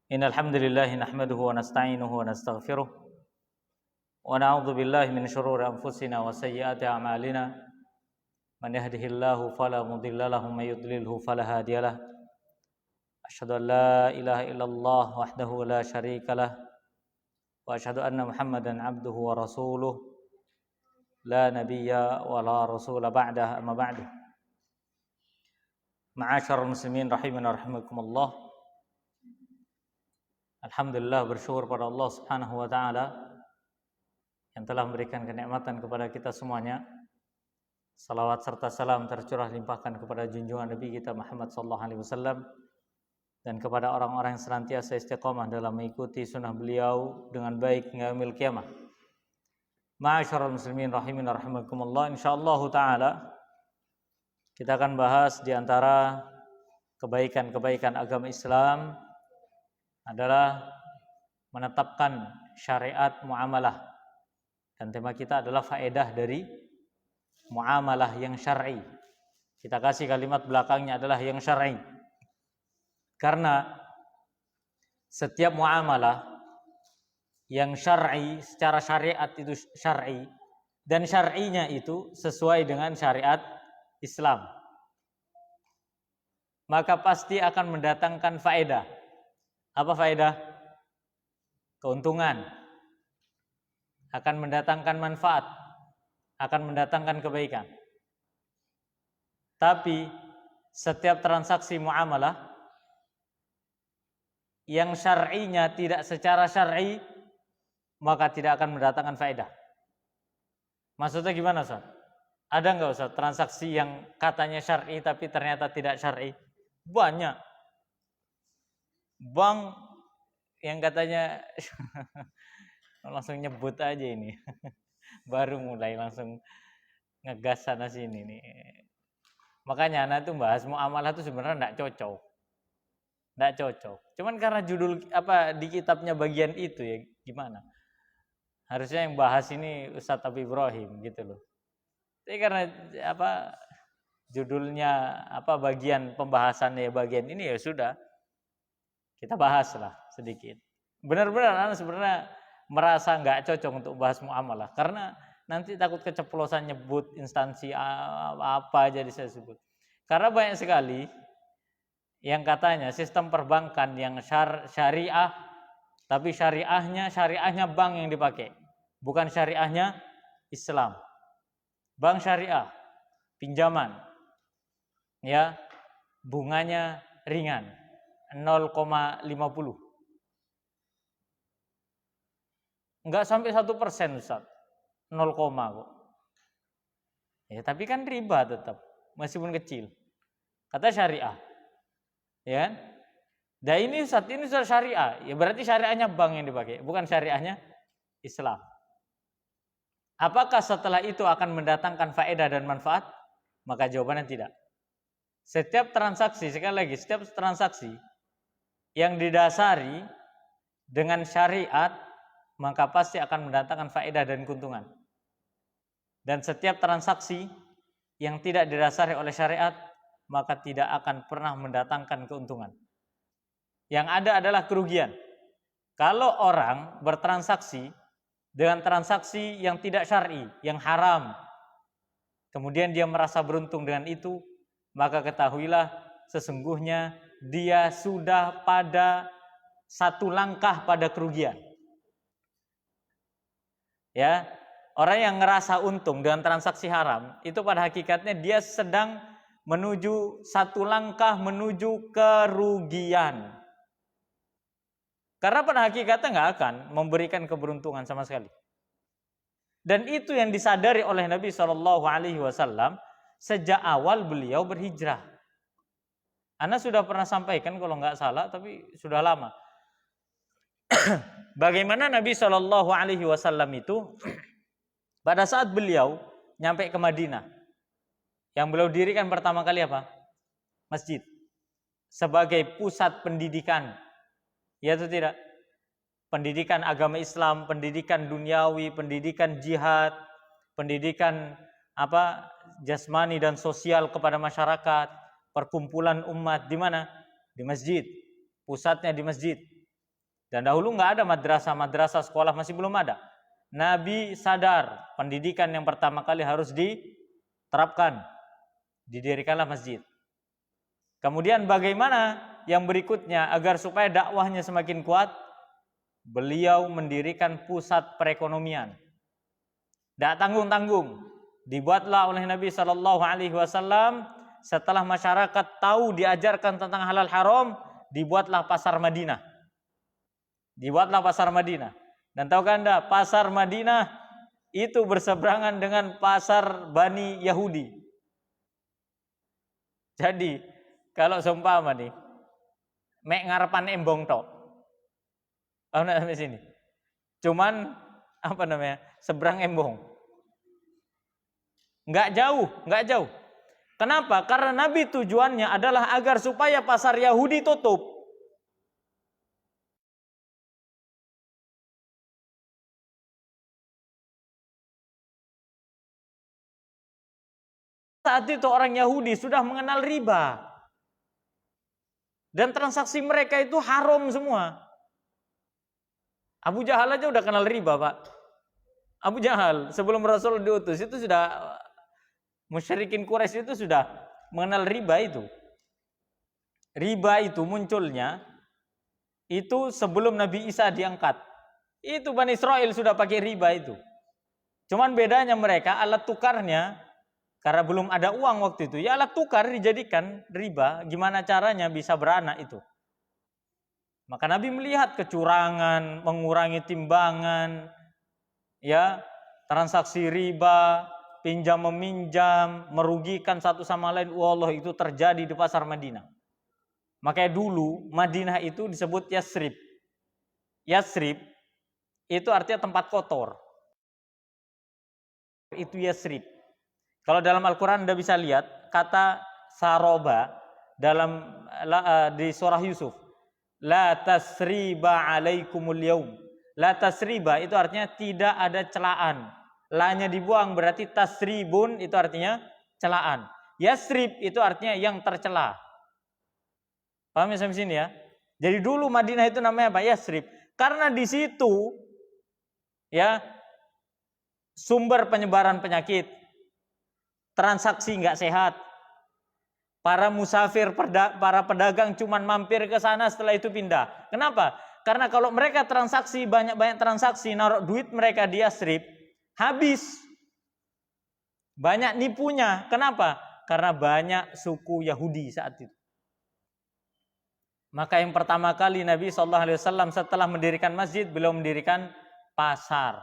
Innal hamdalillah nahmaduhu wa nasta'inuhu wa nastaghfiruh wa na'udzu billahi min shururi anfusina wa sayyiati a'malina. Man yahdihillahu fala mudilla lahu wa may yudlilhu fala hadiyalah. Asyhadu an la ilaha illallah wahdahu la syarikalah wa asyhadu anna Muhammadan abduhu wa rasuluh la nabiyya wa la rasula ba'dah, amma ba'du. Ma'asyiral muslimin rahimana rahimakumullah. Alhamdulillah, bersyukur pada Allah Subhanahu wa taala yang telah memberikan kenikmatan kepada kita semuanya. Salawat serta salam tercurah limpahkan kepada junjungan Nabi kita Muhammad sallallahu alaihi wasallam dan kepada orang-orang yang senantiasa istiqamah dalam mengikuti sunnah beliau dengan baik hingga yaumil qiyamah. Ma'asyiral muslimin rahimana rahimakumullah, insyaallah taala kita akan bahas di antara kebaikan-kebaikan agama Islam adalah menetapkan syariat muamalah, dan tema kita adalah faedah dari muamalah yang syar'i. Kita kasih kalimat belakangnya adalah yang syar'i, karena setiap muamalah yang syar'i secara syariat itu syar'i, dan syar'inya itu sesuai dengan syariat Islam, maka pasti akan mendatangkan faedah. Apa faedah? Keuntungan, akan mendatangkan manfaat, akan mendatangkan kebaikan. Tapi setiap transaksi muamalah yang syar'inya tidak secara syar'i, maka tidak akan mendatangkan faedah. Maksudnya gimana, Ustaz? Ada enggak, Ustaz, transaksi yang katanya syar'i tapi ternyata tidak syar'i? Banyak. Bank yang katanya langsung nyebut aja ini. Baru mulai langsung ngegas sana sini nih. Makanya anak tuh bahas muamalah tuh sebenarnya enggak cocok. Enggak cocok. Cuman karena judul di kitabnya bagian itu ya gimana? Harusnya yang bahas ini Ustadz Abi Ibrahim gitu loh. Tapi karena judulnya bagian pembahasannya bagian ini, ya sudah. Kita bahaslah sedikit. Benar-benar anak sebenarnya merasa nggak cocok untuk bahas muamalah, karena nanti takut keceplosan nyebut instansi apa aja saya sebut. Karena banyak sekali yang katanya sistem perbankan yang syariah, tapi syariahnya bank yang dipakai, bukan syariahnya Islam. Bank syariah, pinjaman, ya, bunganya ringan. 0,50, enggak sampai 1%, Ustaz. 0, kok. Ya, tapi kan riba tetap, meskipun kecil. Kata syariah, ya. Dan ini Ustaz syariah, ya berarti syariahnya bank yang dipakai, bukan syariahnya Islam. Apakah setelah itu akan mendatangkan faedah dan manfaat? Maka jawabannya tidak. Setiap transaksi yang didasari dengan syariat, maka pasti akan mendatangkan faedah dan keuntungan. Dan setiap transaksi yang tidak didasari oleh syariat, maka tidak akan pernah mendatangkan keuntungan. Yang ada adalah kerugian. Kalau orang bertransaksi dengan transaksi yang tidak syar'i, yang haram, kemudian dia merasa beruntung dengan itu, maka ketahuilah sesungguhnya dia sudah pada satu langkah pada kerugian. Ya, orang yang ngerasa untung dengan transaksi haram, itu pada hakikatnya dia sedang menuju satu langkah menuju kerugian. Karena pada hakikatnya nggak akan memberikan keberuntungan sama sekali. Dan itu yang disadari oleh Nabi SAW sejak awal beliau berhijrah. Ana sudah pernah sampaikan kalau nggak salah, tapi sudah lama. Bagaimana Nabi SAW itu pada saat beliau nyampe ke Madinah, yang beliau dirikan pertama kali apa? Masjid sebagai pusat pendidikan, ya atau tidak? Pendidikan agama Islam, pendidikan duniawi, pendidikan jihad, pendidikan jasmani dan sosial kepada masyarakat. Perkumpulan umat di mana? Di masjid. Pusatnya di masjid. Dan dahulu nggak ada madrasah sekolah, masih belum ada. Nabi sadar pendidikan yang pertama kali harus diterapkan, didirikanlah masjid. Kemudian bagaimana yang berikutnya agar supaya dakwahnya semakin kuat? Beliau mendirikan pusat perekonomian. Tidak tanggung-tanggung, dibuatlah oleh Nabi SAW setelah masyarakat tahu diajarkan tentang halal haram, dibuatlah pasar Madinah. Dibuatlah pasar Madinah. Dan tahukah Anda, pasar Madinah itu berseberangan dengan pasar Bani Yahudi. Jadi, kalau seumpama nih, mek ngarepan embong tok. Sampai sini. Cuman seberang embong. Enggak jauh. Kenapa? Karena Nabi tujuannya adalah agar supaya pasar Yahudi tutup. Saat itu orang Yahudi sudah mengenal riba. Dan transaksi mereka itu haram semua. Abu Jahal aja udah kenal riba, Pak. Abu Jahal sebelum Rasul diutus itu sudah, musyrikin Quraisy itu sudah mengenal riba itu. Riba itu munculnya itu sebelum Nabi Isa diangkat. Itu Bani Israel sudah pakai riba itu. Cuman bedanya mereka alat tukarnya, karena belum ada uang waktu itu, ya alat tukar dijadikan riba. Gimana caranya bisa beranak itu? Maka Nabi melihat kecurangan, mengurangi timbangan, ya, transaksi riba, pinjam meminjam, merugikan satu sama lain. Wallah, itu terjadi di pasar Madinah. Makanya dulu Madinah itu disebut Yasrib. Yasrib itu artinya tempat kotor. Itu Yasrib. Kalau dalam Al-Quran Anda bisa lihat kata saroba di surah Yusuf. La tasriba alaikumul yaum. La tasriba itu artinya tidak ada celaan. La-nya dibuang berarti tasribun itu artinya celaan. Yasrib itu artinya yang tercela. Paham ya sampai sini ya? Jadi dulu Madinah itu namanya apa? Yasrib. Karena di situ ya sumber penyebaran penyakit, transaksi nggak sehat. Para musafir, para pedagang cuman mampir ke sana, setelah itu pindah. Kenapa? Karena kalau mereka transaksi, banyak-banyak transaksi, naruh duit mereka di Yasrib, habis. Banyak nipunya. Kenapa? Karena banyak suku Yahudi saat itu. Maka yang pertama kali Nabi SAW setelah mendirikan masjid, beliau mendirikan pasar.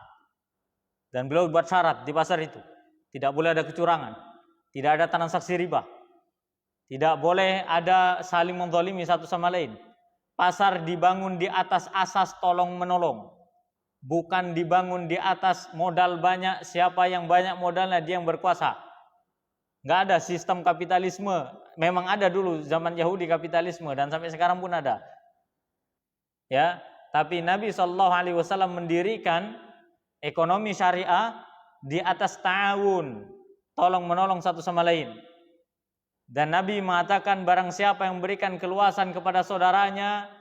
Dan beliau buat syarat di pasar itu. Tidak boleh ada kecurangan. Tidak ada transaksi riba. Tidak boleh ada saling menzalimi satu sama lain. Pasar dibangun di atas asas tolong menolong. Bukan dibangun di atas modal banyak, siapa yang banyak modalnya dia yang berkuasa. Nggak ada sistem kapitalisme. Memang ada dulu zaman Yahudi kapitalisme dan sampai sekarang pun ada. Ya, tapi Nabi SAW mendirikan ekonomi syariah di atas ta'awun, tolong menolong satu sama lain. Dan Nabi mengatakan barang siapa yang memberikan keluasan kepada saudaranya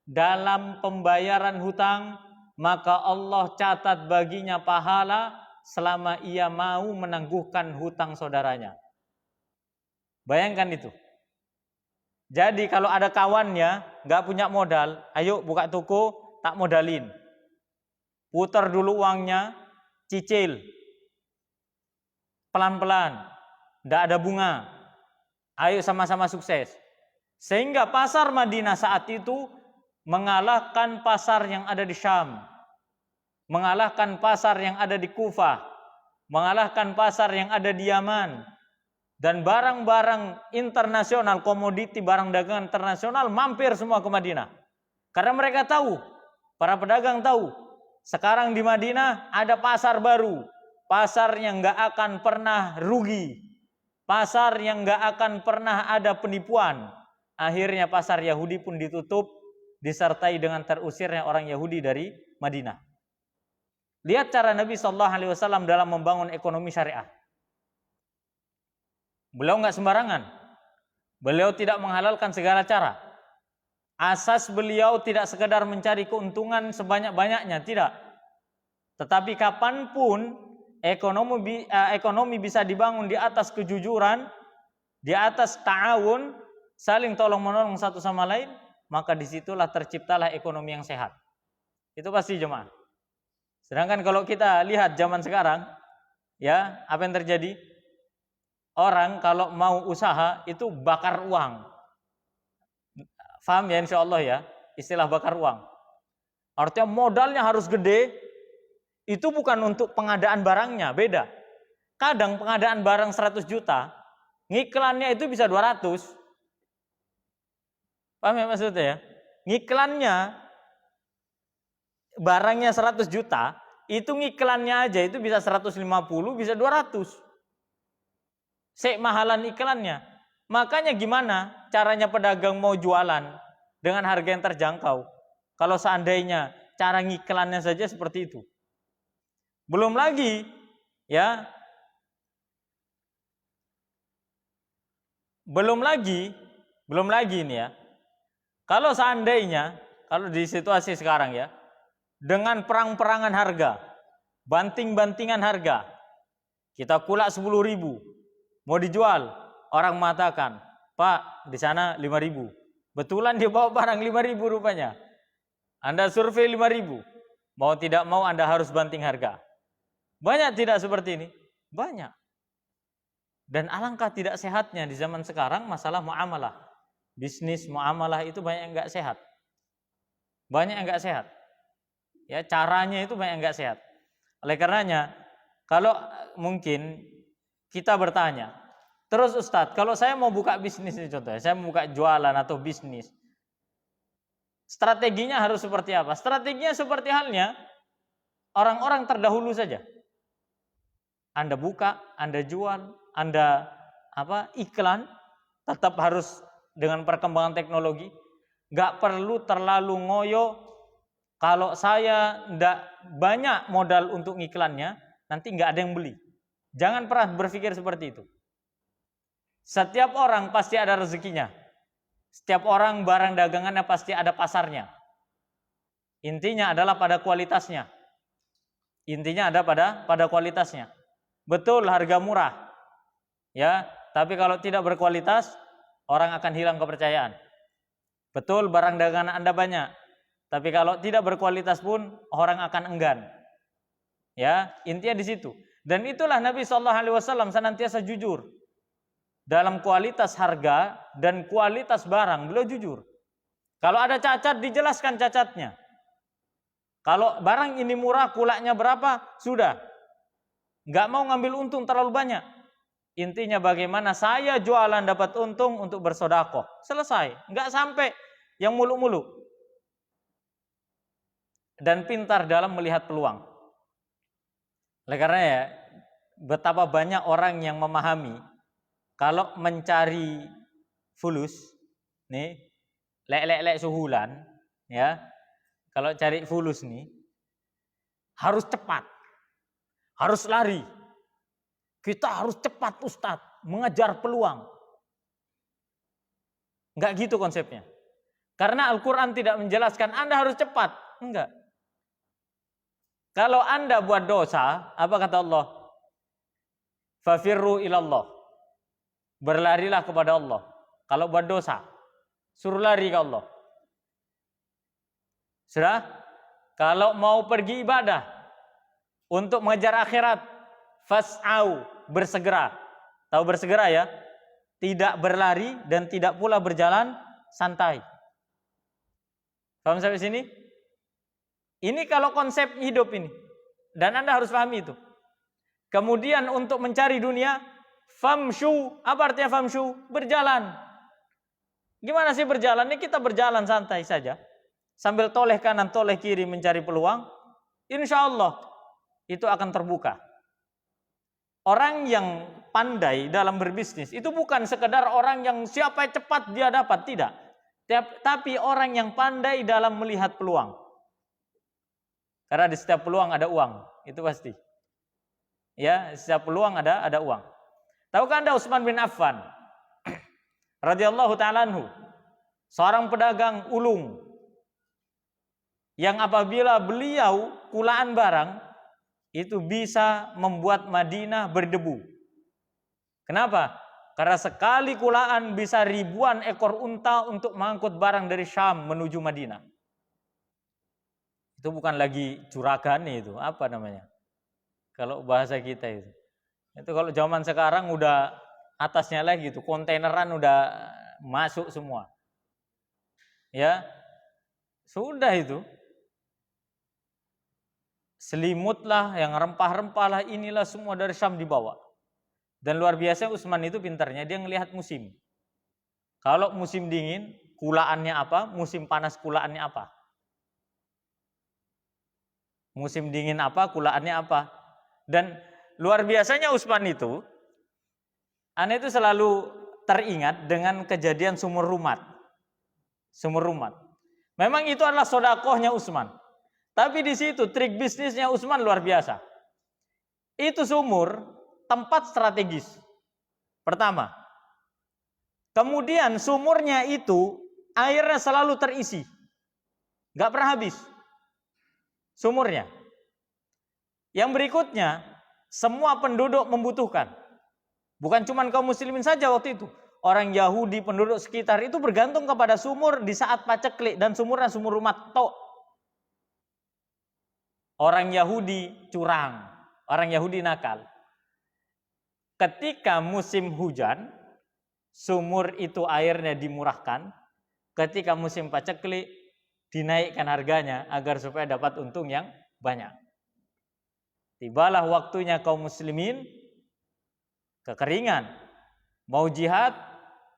dalam pembayaran hutang, maka Allah catat baginya pahala selama ia mau menangguhkan hutang saudaranya. Bayangkan itu. Jadi kalau ada kawannya nggak punya modal, ayo buka toko, tak modalin. Putar dulu uangnya, cicil. Pelan-pelan, nggak ada bunga. Ayo sama-sama sukses. Sehingga pasar Madinah saat itu mengalahkan pasar yang ada di Syam. Mengalahkan pasar yang ada di Kufah. Mengalahkan pasar yang ada di Yaman. Dan barang-barang internasional, komoditi barang dagangan internasional mampir semua ke Madinah. Karena mereka tahu, para pedagang tahu, sekarang di Madinah ada pasar baru. Pasar yang gak akan pernah rugi. Pasar yang gak akan pernah ada penipuan. Akhirnya pasar Yahudi pun ditutup, disertai dengan terusirnya orang Yahudi dari Madinah. Lihat cara Nabi SAW dalam membangun ekonomi syariah. Beliau gak sembarangan. Beliau tidak menghalalkan segala cara. Asas beliau tidak sekedar mencari keuntungan sebanyak-banyaknya, tidak. Tetapi kapanpun ekonomi bisa dibangun di atas kejujuran, di atas ta'awun, saling tolong-menolong satu sama lain, maka disitulah terciptalah ekonomi yang sehat. Itu pasti jemaah. Sedangkan kalau kita lihat zaman sekarang, ya, apa yang terjadi? Orang kalau mau usaha itu bakar uang. Faham ya insyaallah ya, istilah bakar uang. Artinya modalnya harus gede, itu bukan untuk pengadaan barangnya, beda. Kadang pengadaan barang 100 juta, ngiklannya itu bisa 200. Paham ya maksudnya ya? Ngiklannya, barangnya 100 juta, itu ngiklannya aja itu bisa 150, bisa 200. Sek mahalan iklannya. Makanya gimana caranya pedagang mau jualan dengan harga yang terjangkau? Kalau seandainya cara ngiklannya saja seperti itu. Belum lagi ya. Belum lagi ini ya. Kalau seandainya, kalau di situasi sekarang ya, dengan perang-perangan harga, banting-bantingan harga, kita kulak 10.000, mau dijual, orang mengatakan, Pak, di sana 5.000. Betulan dia bawa barang 5.000 rupanya. Anda survei 5.000. Mau tidak mau Anda harus banting harga. Banyak tidak seperti ini? Banyak. Dan alangkah tidak sehatnya di zaman sekarang masalah muamalah. Bisnis muamalah itu banyak yang enggak sehat. Banyak yang enggak sehat. Ya, caranya itu banyak yang enggak sehat. Oleh karenanya, kalau mungkin kita bertanya, terus Ustadz, kalau saya mau buka bisnis ini contohnya, saya mau buka jualan atau bisnis, strateginya harus seperti apa? Strateginya seperti halnya orang-orang terdahulu saja. Anda buka, Anda jual, Anda iklan, tetap harus dengan perkembangan teknologi. Gak perlu terlalu ngoyo. Kalau saya ndak banyak modal untuk iklannya, nanti nggak ada yang beli. Jangan pernah berpikir seperti itu. Setiap orang pasti ada rezekinya. Setiap orang barang dagangannya pasti ada pasarnya. Intinya adalah pada kualitasnya. Intinya ada pada kualitasnya. Betul harga murah. Ya, tapi kalau tidak berkualitas, orang akan hilang kepercayaan. Betul barang dagangan Anda banyak, tapi kalau tidak berkualitas pun orang akan enggan. Ya, intinya di situ. Dan itulah Nabi SAW senantiasa jujur. Dalam kualitas harga dan kualitas barang, beliau jujur. Kalau ada cacat, dijelaskan cacatnya. Kalau barang ini murah, kulaknya berapa, sudah. Nggak mau ngambil untung terlalu banyak. Intinya bagaimana saya jualan dapat untung untuk bersodakoh. Selesai. Nggak sampai yang muluk-muluk. Dan pintar dalam melihat peluang. Oleh karena ya, betapa banyak orang yang memahami kalau mencari fulus, nih, lek suhulan, ya, kalau cari fulus nih, harus cepat, harus lari. Kita harus cepat Ustadz, mengejar peluang. Enggak gitu konsepnya. Karena Al-Quran tidak menjelaskan Anda harus cepat. Enggak. Kalau Anda buat dosa, apa kata Allah? Fafirru ilallah. Berlarilah kepada Allah. Kalau buat dosa, suruh lari ke Allah. Sudah? Kalau mau pergi ibadah, untuk mengejar akhirat, fas'au, bersegera. Tahu bersegera ya? Tidak berlari dan tidak pula berjalan santai. Paham sampai sini? Ini kalau konsep hidup ini. Dan Anda harus pahami itu. Kemudian untuk mencari dunia, famshu. Apa artinya famshu? Berjalan. Gimana sih berjalan? Ini kita berjalan santai saja. Sambil toleh kanan, toleh kiri mencari peluang. Insya Allah itu akan terbuka. Orang yang pandai dalam berbisnis itu bukan sekedar orang yang siapa yang cepat dia dapat, tidak. Tapi orang yang pandai dalam melihat peluang. Karena di setiap peluang ada uang, itu pasti. Ya, setiap peluang ada uang. Tahukah Anda Utsman bin Affan radhiyallahu ta'ala anhu, seorang pedagang ulung, yang apabila beliau kulaan barang, itu bisa membuat Madinah berdebu. Kenapa? Karena sekali kulaan bisa ribuan ekor unta untuk mengangkut barang dari Syam menuju Madinah. Itu bukan lagi juragan itu, apa namanya? Kalau bahasa kita itu. Itu kalau zaman sekarang udah atasnya lagi itu, kontaineran udah masuk semua. Ya. Sudah itu. Selimutlah, yang rempah-rempah lah, inilah semua dari Syam dibawa. Dan luar biasa Utsman itu pintarnya, dia ngelihat musim. Kalau musim dingin, kulaannya apa? Musim panas, kulaannya apa? Musim dingin apa? Kulaannya apa? Dan luar biasanya Utsman itu, Anda itu selalu teringat dengan kejadian sumur Rumat. Sumur Rumat. Memang itu adalah sodakohnya Utsman. Tapi di situ trik bisnisnya Utsman luar biasa. Itu sumur tempat strategis. Pertama. Kemudian sumurnya itu airnya selalu terisi. Gak pernah habis. Sumurnya. Yang berikutnya, semua penduduk membutuhkan. Bukan cuma kaum muslimin saja waktu itu. Orang Yahudi, penduduk sekitar itu bergantung kepada sumur di saat paceklik. Dan sumurnya sumur Rumat tok. Orang Yahudi curang, orang Yahudi nakal. Ketika musim hujan, sumur itu airnya dimurahkan. Ketika musim paceklik, dinaikkan harganya agar supaya dapat untung yang banyak. Tibalah waktunya kaum muslimin kekeringan, mau jihad,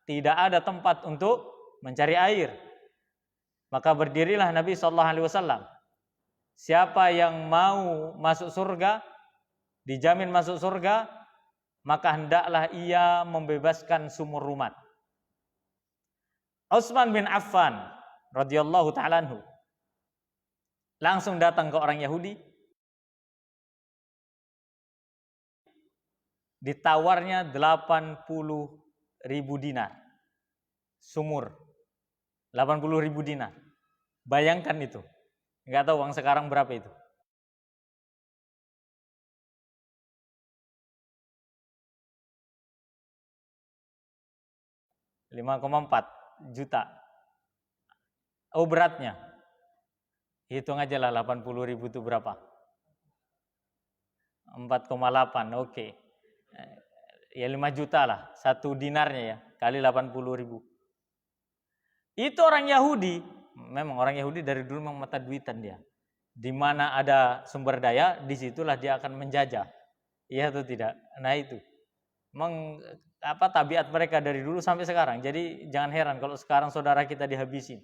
tidak ada tempat untuk mencari air. Maka berdirilah Nabi SAW. Siapa yang mau masuk surga, dijamin masuk surga, maka hendaklah ia membebaskan sumur Rumat. Utsman bin Affan radhiyallahu ta'ala anhu langsung datang ke orang Yahudi, ditawarnya 80.000 dinar. Sumur 80.000 dinar. Bayangkan itu. Enggak tahu uang sekarang berapa itu. $5,4 juta. Oh, beratnya. Hitung aja lah 80.000 itu berapa? 4,8. Oke. Ya 5 juta lah. 1 dinarnya ya. Kali 80.000. Itu orang Yahudi. Memang orang Yahudi dari dulu memang mata duitan dia. Di mana ada sumber daya, disitulah dia akan menjajah. Iya atau tidak? Nah itu. Memang tabiat mereka dari dulu sampai sekarang. Jadi jangan heran kalau sekarang saudara kita dihabisin.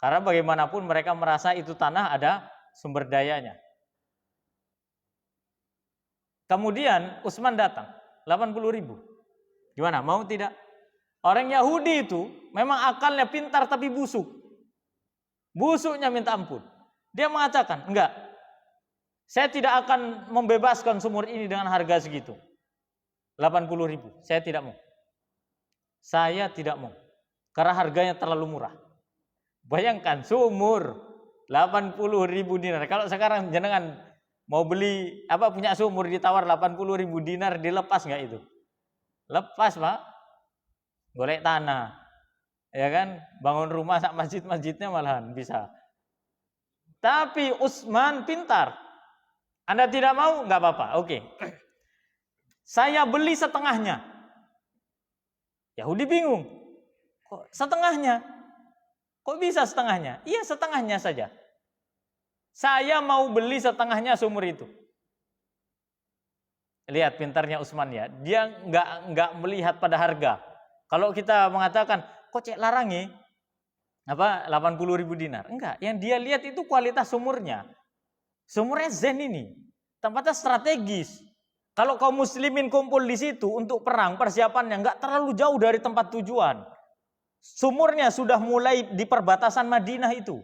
Karena bagaimanapun mereka merasa itu tanah ada sumber dayanya. Kemudian Utsman datang, 80.000. Gimana? Mau tidak? Orang Yahudi itu memang akalnya pintar tapi busuk. Busuknya minta ampun. Dia mengatakan, enggak. Saya tidak akan membebaskan sumur ini dengan harga segitu. 80.000. Saya tidak mau. Saya tidak mau. Karena harganya terlalu murah. Bayangkan sumur 80.000 dinar. Kalau sekarang jenengan mau beli punya sumur ditawar 80.000 dinar, dilepas enggak itu? Lepas, Pak. Golek tanah. Ya kan, bangun rumah sak masjid-masjidnya malahan bisa. Tapi Utsman pintar. Anda tidak mau, nggak apa-apa. Oke. Saya beli setengahnya. Yahudi bingung. Kok setengahnya? Kok bisa setengahnya? Iya, setengahnya saja. Saya mau beli setengahnya sumur itu. Lihat pintarnya Utsman ya. Dia nggak melihat pada harga. Kalau kita mengatakan kok cek larangi 80.000 dinar. Enggak, yang dia lihat itu kualitas sumurnya. Sumurnya zen ini. Tempatnya strategis. Kalau kaum muslimin kumpul di situ untuk perang, persiapannya enggak terlalu jauh dari tempat tujuan. Sumurnya sudah mulai di perbatasan Madinah itu.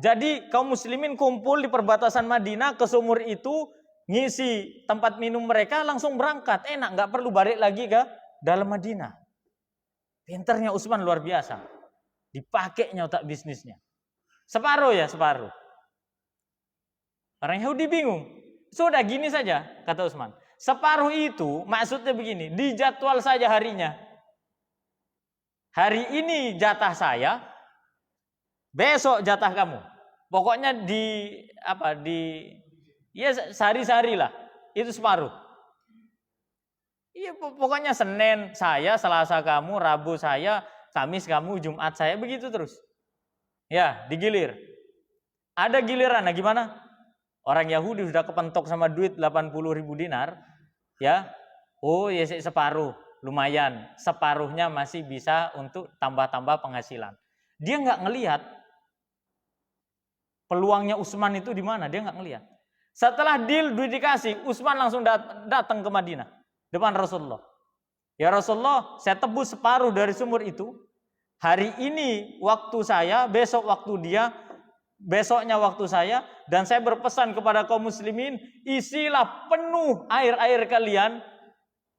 Jadi kaum muslimin kumpul di perbatasan Madinah, ke sumur itu, ngisi tempat minum mereka, langsung berangkat. Enak, enggak perlu balik lagi ke dalam Madinah. Pinternya Utsman luar biasa. Dipakainya otak bisnisnya. Separuh ya, separuh. Orang Yahudi bingung. Sudah gini saja, kata Utsman. Separuh itu maksudnya begini, dijadwal saja harinya. Hari ini jatah saya, besok jatah kamu. Pokoknya ya sehari-sehari lah. Itu separuh. Iya, pokoknya Senin saya, Selasa kamu, Rabu saya, Kamis kamu, Jumat saya, begitu terus. Ya, digilir. Ada giliran, nah gimana? Orang Yahudi sudah kepentok sama duit 80.000 dinar, ya. Oh, ya separuh, lumayan. Separuhnya masih bisa untuk tambah-tambah penghasilan. Dia nggak ngelihat peluangnya Utsman itu di mana, dia nggak ngelihat. Setelah deal duit dikasih, Utsman langsung datang ke Madinah depan Rasulullah. Ya Rasulullah, saya tebus separuh dari sumur itu. Hari ini waktu saya, besok waktu dia, besoknya waktu saya, dan saya berpesan kepada kaum muslimin, isilah penuh air-air kalian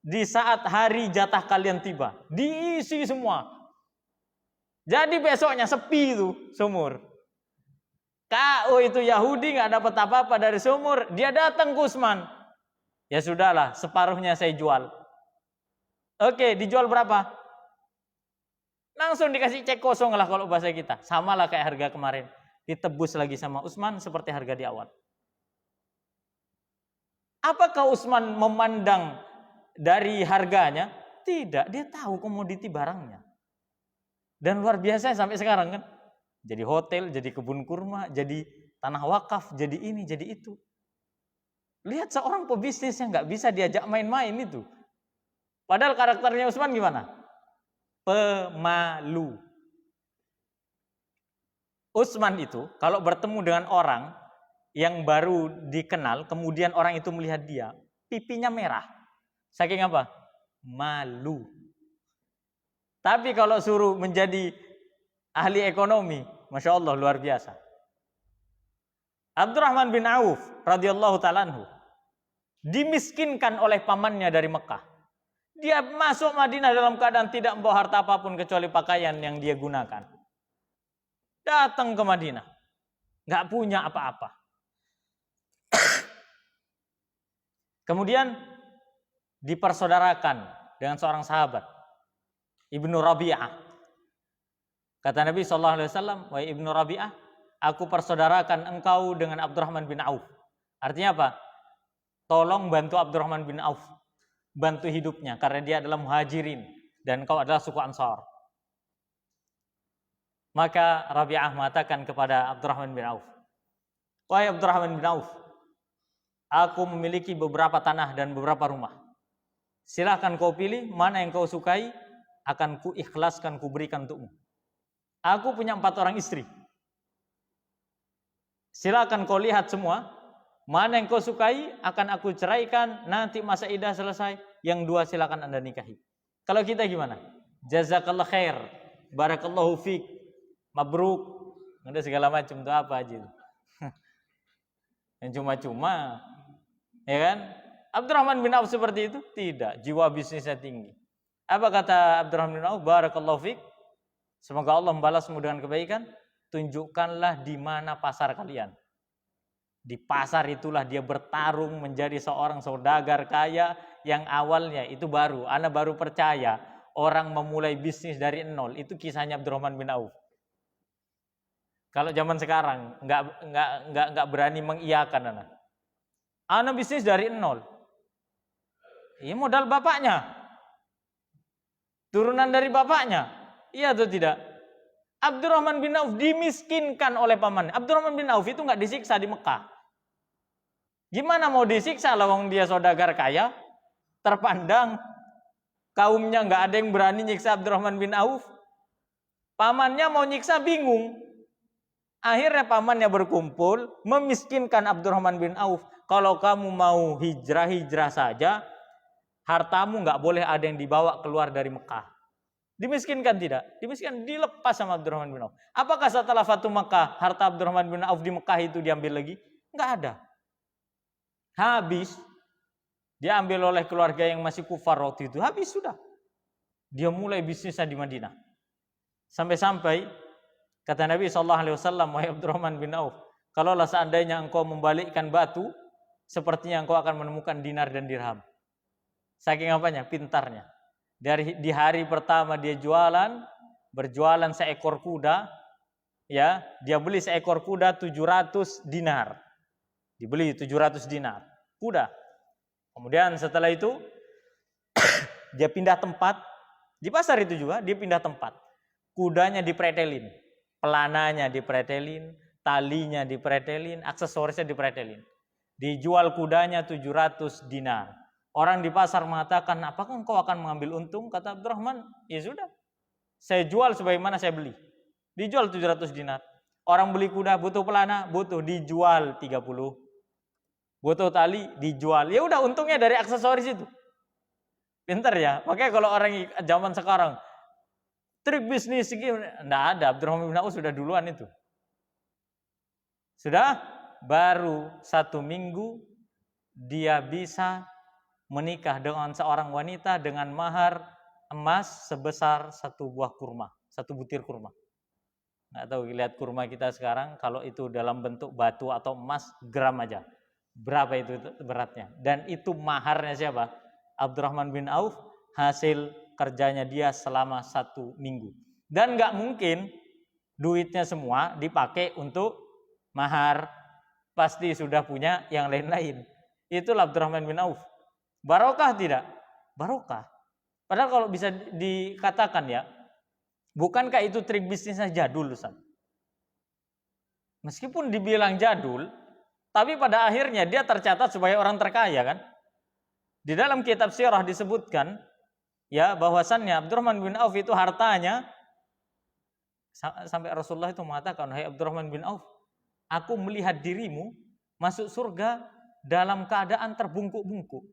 di saat hari jatah kalian tiba. Diisi semua. Jadi besoknya sepi itu sumur. Kau itu Yahudi nggak dapat apa-apa dari sumur, dia datang ke Utsman. Ya sudahlah, separuhnya saya jual. Oke, dijual berapa? Langsung dikasih cek kosong lah kalau bahasa kita. Sama lah kayak harga kemarin. Ditebus lagi sama Utsman seperti harga di awal. Apakah Utsman memandang dari harganya? Tidak, dia tahu komoditi barangnya. Dan luar biasa sampai sekarang kan. Jadi hotel, jadi kebun kurma, jadi tanah wakaf, jadi ini, jadi itu. Lihat seorang pebisnis yang nggak bisa diajak main-main itu. Padahal karakternya Utsman gimana? Pemalu. Utsman itu kalau bertemu dengan orang yang baru dikenal, kemudian orang itu melihat dia, pipinya merah. Saking apa? Malu. Tapi kalau suruh menjadi ahli ekonomi, Masya Allah luar biasa. Abdurrahman bin Auf radhiyallahu ta'ala anhu dimiskinkan oleh pamannya dari Mekah. Dia masuk Madinah dalam keadaan tidak membawa harta apapun kecuali pakaian yang dia gunakan. Datang ke Madinah, nggak punya apa-apa. Kemudian dipersaudarakan dengan seorang sahabat, Ibnu Rabi'ah. Kata Nabi SAW, wahai Ibnu Rabi'ah, aku persaudarakan engkau dengan Abdurrahman bin Auf. Artinya apa? Tolong bantu Abdurrahman bin Auf. Bantu hidupnya karena dia adalah muhajirin dan engkau adalah suku Ansar. Maka Rabi'ah mengatakan kepada Abdurrahman bin Auf, wahai Abdurrahman bin Auf, aku memiliki beberapa tanah dan beberapa rumah. Silahkan kau pilih mana yang kau sukai, akan ku ikhlaskan, ku berikan untukmu. Aku punya 4 orang istri. Silahkan kau lihat semua, mana yang kau sukai akan aku ceraikan, nanti masa iddah selesai, yang 2 silakan Anda nikahi. Kalau kita gimana? Jazakallah khair, barakallahu fiik, mabruk, ada segala macam itu apa aja itu. Yang cuma-cuma, ya kan? Abdurrahman bin Auf seperti itu? Tidak, jiwa bisnisnya tinggi. Apa kata Abdurrahman bin Auf? Barakallahu fiik, semoga Allah membalasmu dengan kebaikan. Tunjukkanlah di mana pasar kalian. Di pasar itulah dia bertarung menjadi seorang saudagar kaya yang awalnya itu baru. Ana baru percaya orang memulai bisnis dari nol. Itu kisahnya Abdurrahman bin Auf. Kalau zaman sekarang nggak berani mengiyakan ana bisnis dari nol. Ini modal bapaknya. Turunan dari bapaknya. Iya atau tidak? Abdurrahman bin Auf dimiskinkan oleh pamannya. Abdurrahman bin Auf itu nggak disiksa di Mekah. Gimana mau disiksa lah wong dia saudagar kaya, terpandang, kaumnya nggak ada yang berani nyiksa Abdurrahman bin Auf. Pamannya mau nyiksa bingung. Akhirnya pamannya berkumpul memiskinkan Abdurrahman bin Auf. Kalau kamu mau hijrah saja, hartamu nggak boleh ada yang dibawa keluar dari Mekah. Dimiskinkan tidak? Dimiskinkan, dilepas sama Abdurrahman bin Auf. Apakah setelah Fatu Mekah harta Abdurrahman bin Auf di Mekah itu diambil lagi? Nggak ada. Habis. Dia ambil oleh keluarga yang masih kufar waktu itu. Habis sudah. Dia mulai bisnisnya di Madinah. Sampai-sampai kata Nabi SAW, wahai Abdurrahman bin Auf, kalaulah seandainya engkau membalikkan batu, sepertinya engkau akan menemukan dinar dan dirham. Saking apanya? Pintarnya. Di hari pertama dia berjualan seekor kuda, ya, dia beli seekor kuda 700 dinar. Dibeli 700 dinar kuda. Kemudian setelah itu dia pindah tempat, di pasar itu juga dia pindah tempat. Kudanya dipretelin, pelananya dipretelin, talinya dipretelin, aksesorisnya dipretelin. Dijual kudanya 700 dinar. Orang di pasar mengatakan, apakah engkau akan mengambil untung? Kata Abdurrahman, ya sudah, saya jual sebagaimana saya beli. Dijual 700 dinar. Orang beli kuda butuh pelana, butuh, dijual 30. Butuh tali, dijual. Ya udah, untungnya dari aksesoris itu. Pintar ya. Makanya kalau orang zaman sekarang trik bisnis enggak ada. Abdurrahman bin Auf sudah duluan itu. Sudah baru 1 minggu dia bisa menikah dengan seorang wanita dengan mahar emas sebesar 1 buah kurma, 1 butir kurma. Nggak tahu lihat kurma kita sekarang, kalau itu dalam bentuk batu atau emas, gram aja. Berapa itu beratnya? Dan itu maharnya siapa? Abdurrahman bin Auf, hasil kerjanya dia selama 1 minggu. Dan nggak mungkin duitnya semua dipakai untuk mahar. Pasti sudah punya yang lain-lain. Itulah Abdurrahman bin Auf. Barokah tidak? Barokah. Padahal kalau bisa dikatakan ya, bukankah itu trik bisnisnya jadul, Ustaz? Meskipun dibilang jadul, tapi pada akhirnya dia tercatat sebagai orang terkaya kan? Di dalam kitab sirah disebutkan ya bahwasannya Abdurrahman bin Auf itu hartanya sampai Rasulullah itu mengatakan, "Hai Abdurrahman bin Auf, aku melihat dirimu masuk surga dalam keadaan terbungkuk-bungkuk."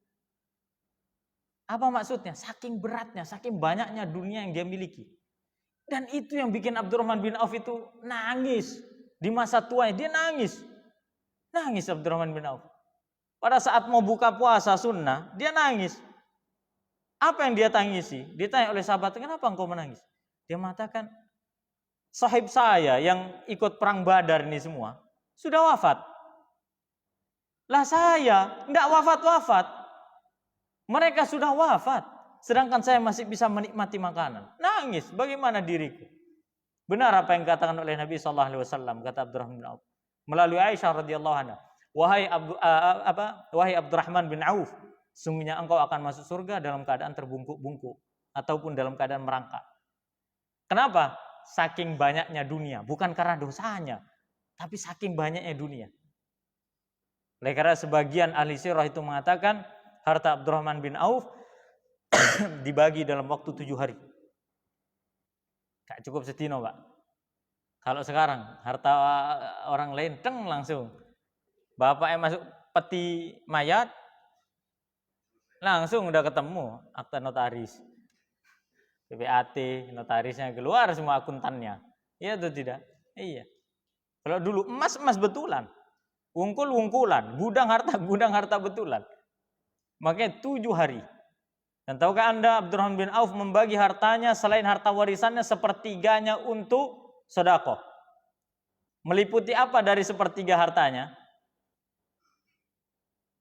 Apa maksudnya? Saking beratnya, saking banyaknya dunia yang dia miliki. Dan itu yang bikin Abdurrahman bin Auf itu nangis. Di masa tuanya dia nangis. Nangis Abdurrahman bin Auf. Pada saat mau buka puasa sunnah, dia nangis. Apa yang dia tangisi? Ditanya oleh sahabat, kenapa engkau menangis? Dia mengatakan, sahib saya yang ikut perang Badar ini semua, sudah wafat. Lah saya, enggak wafat-wafat. Mereka sudah wafat, sedangkan saya masih bisa menikmati makanan. Nangis, bagaimana diriku? Benar apa yang dikatakan oleh Nabi SAW, kata Abdurrahman bin Auf, melalui Aisyah radhiyallahu anha, wahai Abdurrahman bin Auf, sungguhnya engkau akan masuk surga dalam keadaan terbungkuk-bungkuk ataupun dalam keadaan merangkak. Kenapa? Saking banyaknya dunia, bukan karena dosanya, tapi saking banyaknya dunia. Oleh karena sebagian ahli sirah itu mengatakan harta Abdurrahman bin Auf dibagi dalam waktu 7 hari. Gak cukup setino, Pak. Kalau sekarang harta orang lain langsung. Bapaknya masuk peti mayat, langsung udah ketemu akta notaris. PPAT, notarisnya keluar semua akuntannya. Iya atau tidak? Iya. Kalau dulu emas betulan. Wungkul-wungkulan, gudang harta betulan. Makanya 7 hari. Dan tahukah Anda Abdurrahman bin Auf membagi hartanya selain harta warisannya sepertiganya untuk sedekah. Meliputi apa dari sepertiga hartanya?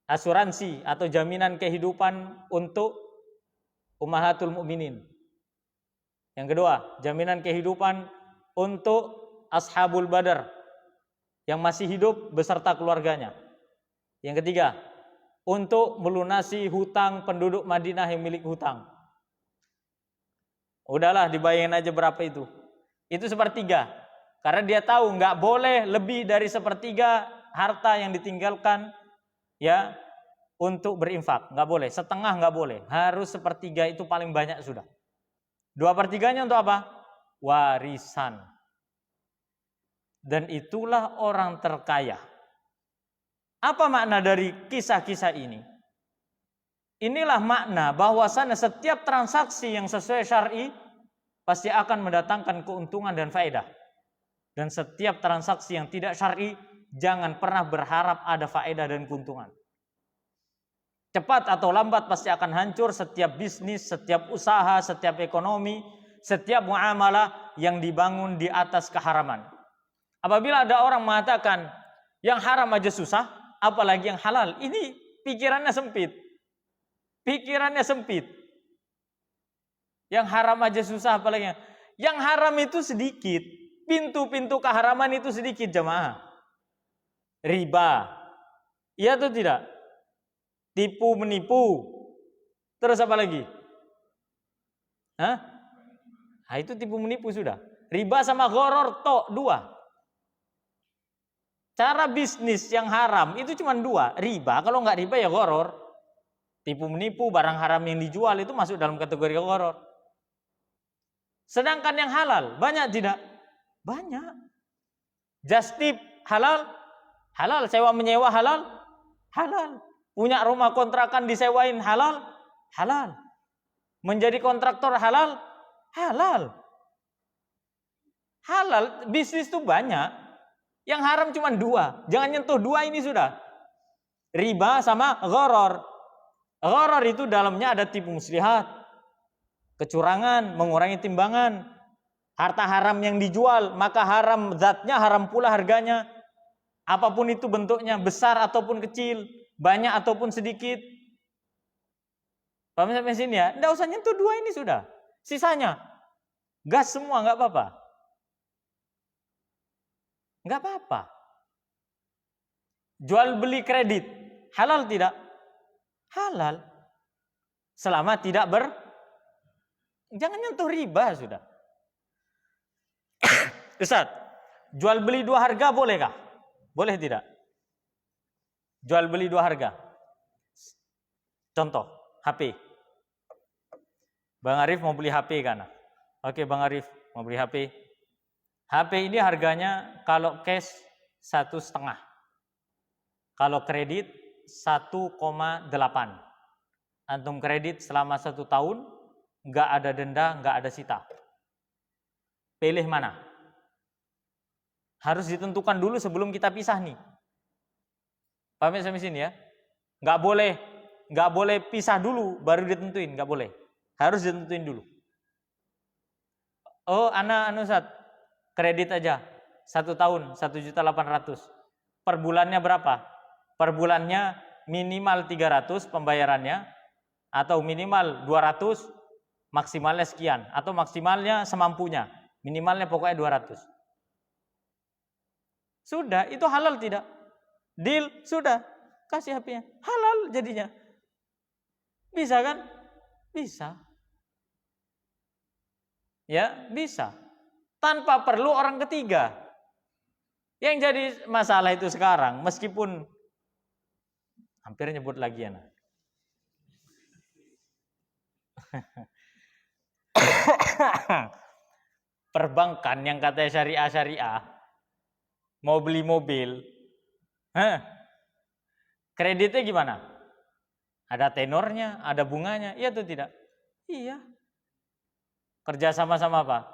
Asuransi atau jaminan kehidupan untuk ummahatul mukminin. Yang kedua, jaminan kehidupan untuk ashabul badar yang masih hidup beserta keluarganya. Yang ketiga, untuk melunasi hutang penduduk Madinah yang milik hutang. Udahlah, dibayangin aja berapa itu. Itu sepertiga. Karena dia tahu nggak boleh lebih dari sepertiga harta yang ditinggalkan ya untuk berinfak. Nggak boleh, setengah nggak boleh. Harus sepertiga, itu paling banyak sudah. 2/3 untuk apa? Warisan. Dan itulah orang terkaya. Apa makna dari kisah-kisah ini? Inilah makna bahwasannya setiap transaksi yang sesuai syar'i pasti akan mendatangkan keuntungan dan faedah. Dan setiap transaksi yang tidak syar'i jangan pernah berharap ada faedah dan keuntungan. Cepat atau lambat pasti akan hancur setiap bisnis, setiap usaha, setiap ekonomi setiap muamalah yang dibangun di atas keharaman. Apabila ada orang mengatakan yang haram aja susah, apalagi yang halal, ini pikirannya sempit. Pikirannya sempit. Yang haram aja susah, apalagi yang haram itu sedikit. Pintu-pintu keharaman itu sedikit, jemaah. Riba, iya atau tidak? Tipu menipu. Terus apa lagi? Hah? Nah, itu tipu menipu sudah. Riba sama gharar dua. Cara bisnis yang haram itu cuma dua. Riba, kalau nggak riba ya gharar. Tipu menipu, barang haram yang dijual itu masuk dalam kategori gharar. Sedangkan yang halal, banyak tidak? Banyak. Just tip, halal? Halal. Sewa menyewa halal? Halal. Punya rumah kontrakan disewain halal? Halal. Menjadi kontraktor halal? Halal. Halal, bisnis itu banyak. Yang haram cuma dua. Jangan nyentuh dua ini sudah. Riba sama gharar. Gharar itu dalamnya ada tipu muslihat, kecurangan, mengurangi timbangan, harta haram yang dijual, maka haram zatnya, haram pula harganya. Apapun itu bentuknya, besar ataupun kecil, banyak ataupun sedikit. Paham sampai sini ya? Nggak usah nyentuh dua ini sudah. Sisanya, gas semua, nggak apa-apa. Nggak apa-apa. Jual beli kredit, halal tidak? Halal. Selama tidak jangan nyentuh riba sudah. Ustaz, jual beli dua harga bolehkah? Boleh tidak? Jual beli dua harga. Contoh, HP. Bang Arif mau beli HP kan? Oke, Bang Arif mau beli HP. HP ini harganya kalau cash 1,5. Kalau kredit 1,8. Antum kredit selama 1 tahun, nggak ada denda, nggak ada sita. Pilih mana? Harus ditentukan dulu sebelum kita pisah nih. Paham ya sampai sini ya? Nggak boleh pisah dulu baru ditentuin, nggak boleh. Harus ditentuin dulu. Oh, Ustaz, kredit aja 1 tahun 1.800.000. Per bulannya berapa? Per bulannya minimal 300 pembayarannya, atau minimal 200, maksimalnya sekian, atau maksimalnya semampunya. Minimalnya pokoknya 200. Sudah, itu halal tidak? Deal, sudah. Kasih HP-nya. Halal jadinya. Bisa kan? Bisa. Ya, bisa. Tanpa perlu orang ketiga. Yang jadi masalah itu sekarang, meskipun hampir nyebut lagi ya. Perbankan yang katanya syariah, mau beli mobil, kreditnya gimana? Ada tenornya, ada bunganya, iya atau tidak? Iya. Kerja sama-sama apa?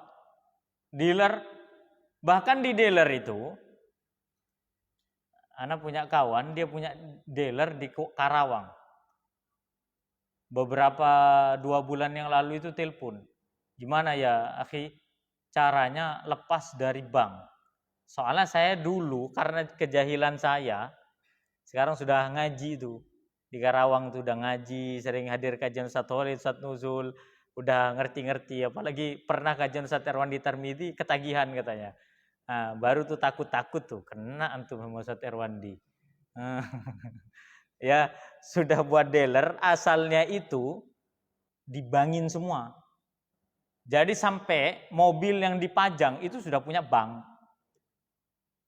Dealer. Bahkan di dealer itu, anak punya kawan, dia punya dealer di Karawang. Beberapa 2 bulan yang lalu itu telepon. Gimana ya, akhi, caranya lepas dari bank? Soalnya saya dulu karena kejahilan saya, sekarang sudah ngaji itu. Di Karawang tuh udah ngaji, sering hadir kajian Ustaz Khalid, Ustaz Nuzul, udah ngerti-ngerti. Apalagi pernah kajian Ustaz Erwandi Tarmidhi, ketagihan katanya. Nah, baru tuh takut-takut tuh, kena antum sama Ustaz Erwandi. Ya, sudah buat dealer, asalnya itu dibangin semua. Jadi sampai mobil yang dipajang itu sudah punya bank.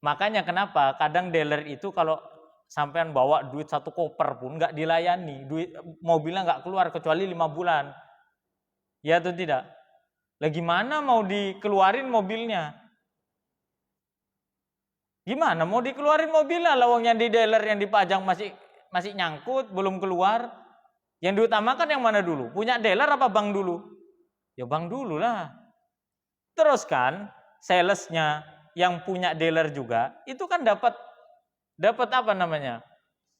Makanya kenapa kadang dealer itu kalau sampean bawa duit 1 koper pun nggak dilayani, mobilnya nggak keluar kecuali 5 bulan. Ya atau tidak? Lah gimana mau dikeluarin mobilnya? Gimana mau dikeluarin mobilnya? Lawangnya di dealer yang dipajang masih nyangkut, belum keluar. Yang diutamakan yang mana dulu? Punya dealer apa bank dulu? Ya bank dulu lah. Terus kan salesnya yang punya dealer juga itu kan dapat apa namanya?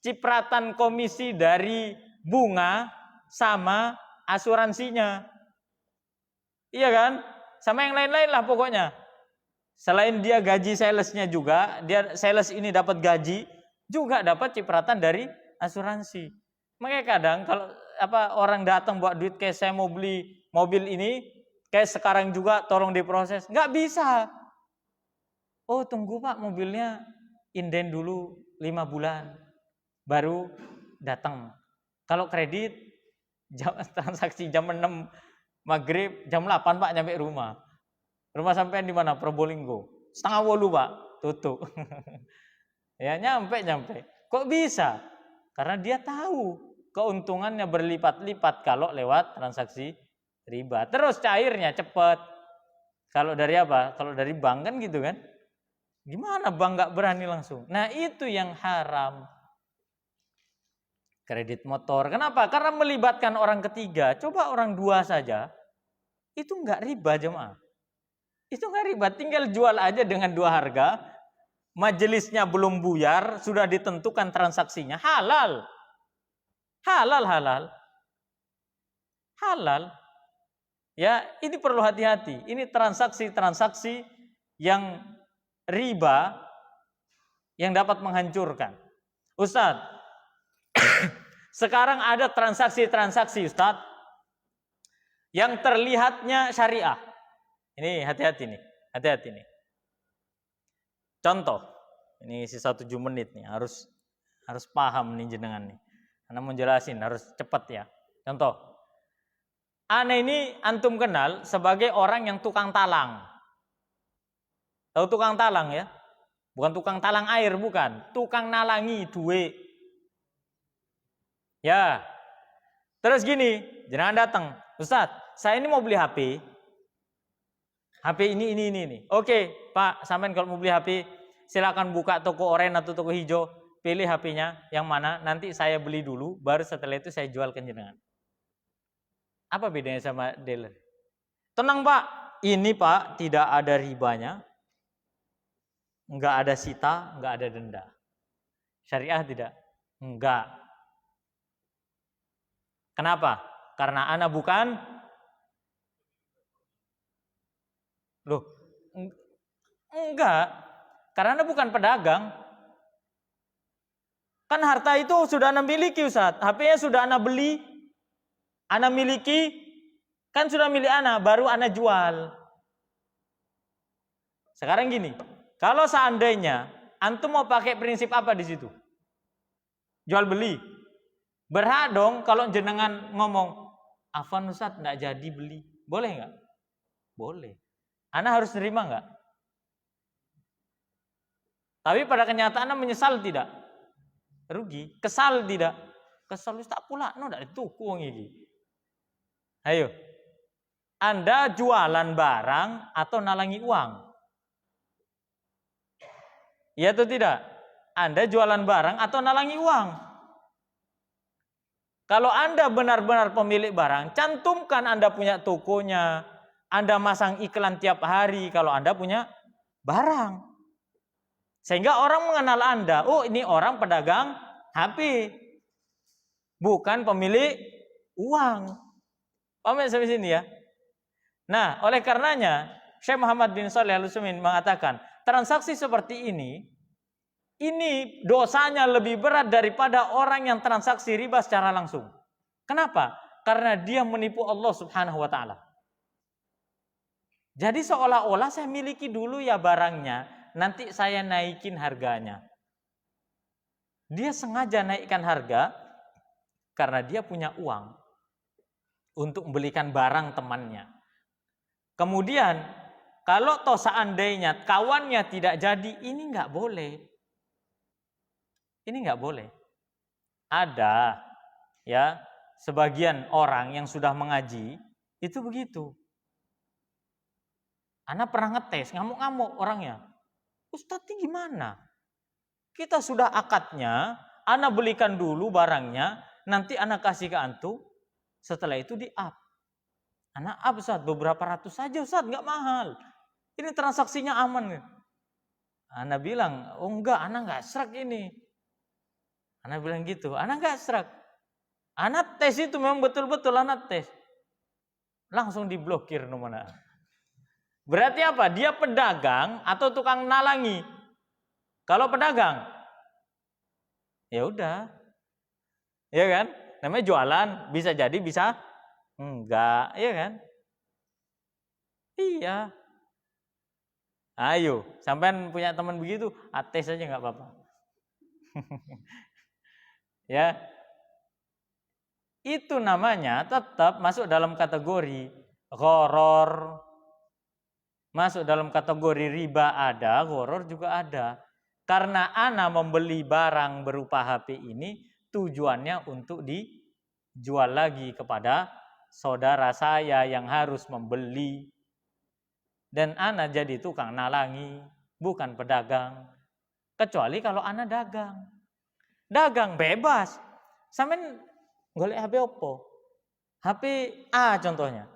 Cipratan komisi dari bunga sama asuransinya. Iya kan? Sama yang lain-lain lah pokoknya. Selain dia gaji salesnya juga, dia sales ini dapat gaji, juga dapat cipratan dari asuransi. Makanya kadang kalau orang datang buat duit, kayak saya mau beli mobil ini, kayak sekarang juga tolong diproses, nggak bisa. Oh tunggu Pak, mobilnya inden dulu 5 bulan, baru datang. Kalau kredit, transaksi jam 6 maghrib, jam 8 Pak nyampe rumah. Rumah sampean di mana? Probolinggo. 7:30 Pak, tutup. Ya nyampe. Kok bisa? Karena dia tahu keuntungannya berlipat-lipat kalau lewat transaksi riba. Terus cairnya cepat. Kalau dari apa? Kalau dari bank kan gitu kan? Gimana bank nggak berani langsung? Nah itu yang haram. Kredit motor. Kenapa? Karena melibatkan orang ketiga. Coba orang dua saja. Itu nggak riba jemaah. Itu nggak riba. Tinggal jual aja dengan dua harga. Majelisnya belum buyar. Sudah ditentukan transaksinya. Halal. Halal. Ya, ini perlu hati-hati. Ini transaksi-transaksi yang riba yang dapat menghancurkan. Ustaz, sekarang ada transaksi-transaksi Ustaz yang terlihatnya syariah. Ini hati-hati nih. Contoh, ini sisa 7 menit nih, harus paham nih jenengan nih. Karena mau jelasin harus cepat ya. Contoh, ana ini antum kenal sebagai orang yang tukang talang. Tahu tukang talang ya? Bukan tukang talang air, bukan. Tukang nalangi duit. Ya. Terus gini, jenengan datang, Ustaz, saya ini mau beli HP. HP ini. Oke, Pak, sampean kalau mau beli HP, silakan buka toko oranye atau toko hijau, pilih HP-nya yang mana, nanti saya beli dulu, baru setelah itu saya jual ke jenengan. Apa bedanya sama dealer? Tenang Pak, ini Pak tidak ada ribanya, enggak ada sita, enggak ada denda. Syariah tidak? Enggak. Kenapa? Karena ana bukan loh. Enggak. Karena ana bukan pedagang. Kan harta itu sudah ana miliki Ustaz. HP-nya sudah ana beli. Ana miliki. Kan sudah milik ana, baru ana jual. Sekarang gini, kalau seandainya antum mau pakai prinsip apa di situ? Jual beli. Berhak dong kalau jenengan ngomong, "Afwan Ustaz, enggak jadi beli." Boleh enggak? Boleh. Ana harus nerima enggak? Tapi pada kenyataan menyesal tidak? Rugi. Kesal tidak? Kesal Ustaz pula, no ndak dituku wong iki. Ayo. Anda jualan barang atau nalangi uang? Iya atau tidak? Anda jualan barang atau nalangi uang? Kalau Anda benar-benar pemilik barang, cantumkan Anda punya tokonya. Anda masang iklan tiap hari kalau Anda punya barang. Sehingga orang mengenal Anda, oh ini orang pedagang HP. Bukan pemilik uang. Paham ya sampai sini ya? Nah, oleh karenanya, Syekh Muhammad bin Shalih Al-Utsaimin mengatakan, transaksi seperti ini dosanya lebih berat daripada orang yang transaksi riba secara langsung. Kenapa? Karena dia menipu Allah Subhanahu wa taala. Jadi seolah-olah saya miliki dulu ya barangnya, nanti saya naikin harganya. Dia sengaja naikkan harga karena dia punya uang untuk membelikan barang temannya. Kemudian kalau toh seandainya kawannya tidak jadi, ini nggak boleh. Ini nggak boleh. Ada ya sebagian orang yang sudah mengaji itu begitu. Ana pernah ngetes, ngamuk-ngamuk orangnya. Ustadz ini gimana? Kita sudah akadnya, ana belikan dulu barangnya, nanti ana kasih ke antum, setelah itu di-up. Ana up Ustadz, beberapa ratus saja Ustadz, nggak mahal. Ini transaksinya aman. Ana bilang, oh enggak, ana nggak serak ini. Ana bilang gitu, ana nggak serak. Ana tes itu memang betul-betul ana tes. langsung diblokir nomornya. Berarti apa? Dia pedagang atau tukang nalangi? Kalau pedagang, ya udah, ya kan? Namanya jualan, bisa jadi, bisa enggak, ya kan? Iya. Ayo, sampean punya teman begitu, ates aja nggak apa-apa. Ya, itu namanya tetap masuk dalam kategori gharar. Masuk dalam kategori riba ada, gharar juga ada. Karena ana membeli barang berupa HP ini tujuannya untuk dijual lagi kepada saudara saya yang harus membeli. Dan ana jadi tukang nalangi, bukan pedagang. Kecuali kalau ana dagang. Dagang bebas. Sampean golek HP opo? HP A contohnya.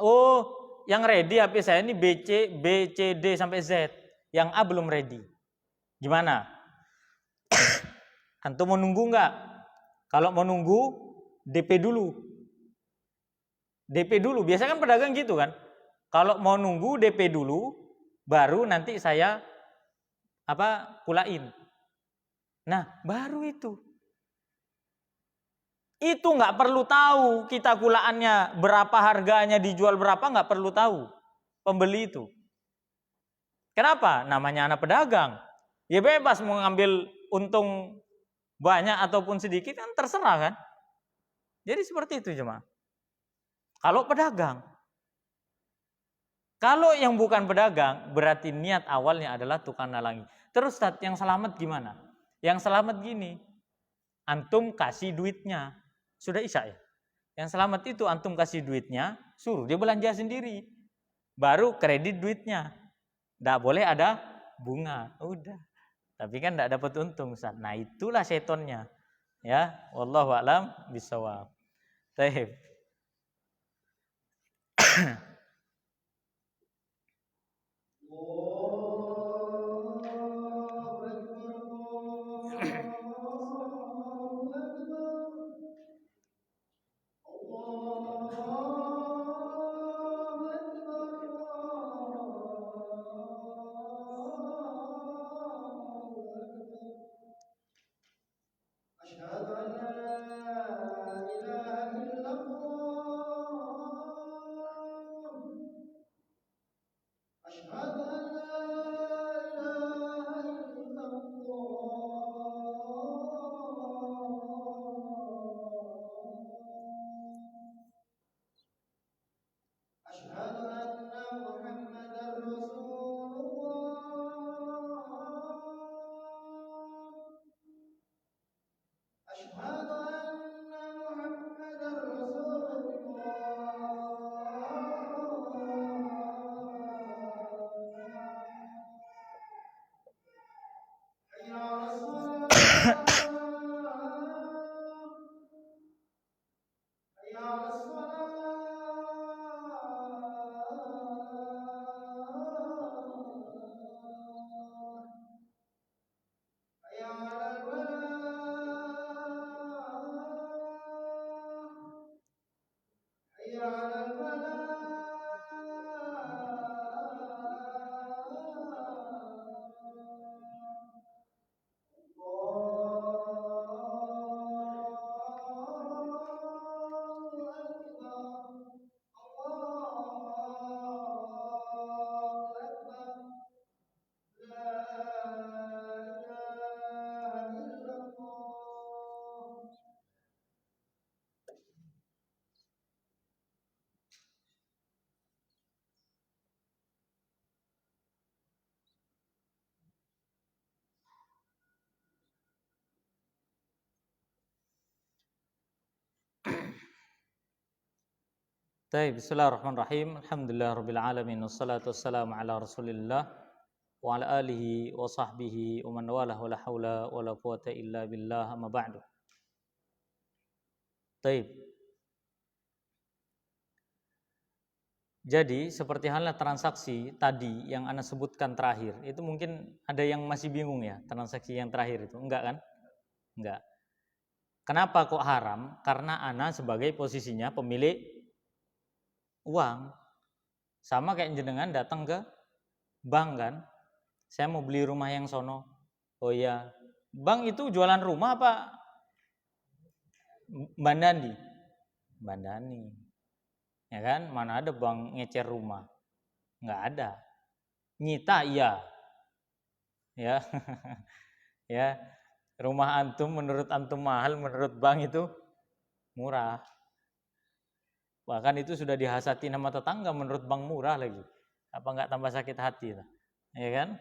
Oh, yang ready HP saya ini B, C, D sampai Z. Yang A belum ready. Gimana? Antum mau nunggu enggak? Kalau mau nunggu, DP dulu. DP dulu. Biasanya kan pedagang gitu kan. Kalau mau nunggu DP dulu, baru nanti saya kulain. Nah, baru itu. Itu nggak perlu tahu kita kulaannya berapa harganya, dijual berapa, nggak perlu tahu pembeli itu. Kenapa? Namanya anak pedagang. Ya bebas mau ngambil untung banyak ataupun sedikit kan terserah kan. Jadi seperti itu jemaah. Kalau pedagang. Kalau yang bukan pedagang berarti niat awalnya adalah tukang nalangi. Terus Ustaz, yang selamat gimana? Yang selamat gini. Antum kasih duitnya. Sudah isya ya? Yang selamat itu antum kasih duitnya, suruh dia belanja sendiri. Baru kredit duitnya. Nggak boleh ada bunga. Udah. Tapi kan nggak dapat untung Ustaz. Nah itulah setonnya. Ya, wallahu a'lam bishawab. Baik. Baik, bismillahirrahmanirrahim. Alhamdulillahirabbil alamin wassalatu wassalamu ala Rasulillah wa ala alihi wa sahbihi wa man walah wala haula wala quwata illa billah amma ba'du. Baik. Jadi seperti halnya transaksi tadi yang Anda sebutkan terakhir, itu mungkin ada yang masih bingung ya, transaksi yang terakhir itu. Enggak kan? Enggak. Kenapa kok haram? Karena Anda sebagai posisinya pemilik uang. Sama kayak jenengan datang ke bank kan, saya mau beli rumah yang sono. Oh iya, bank itu jualan rumah apa bandani? Bandani. Ya kan, mana ada bank ngecer rumah? Nggak ada. Nyita iya. Ya. Ya. Rumah antum menurut antum mahal, menurut bank itu murah. Bahkan itu sudah dihasati nama tetangga menurut bank murah lagi. Apa nggak tambah sakit hati? Ya kan?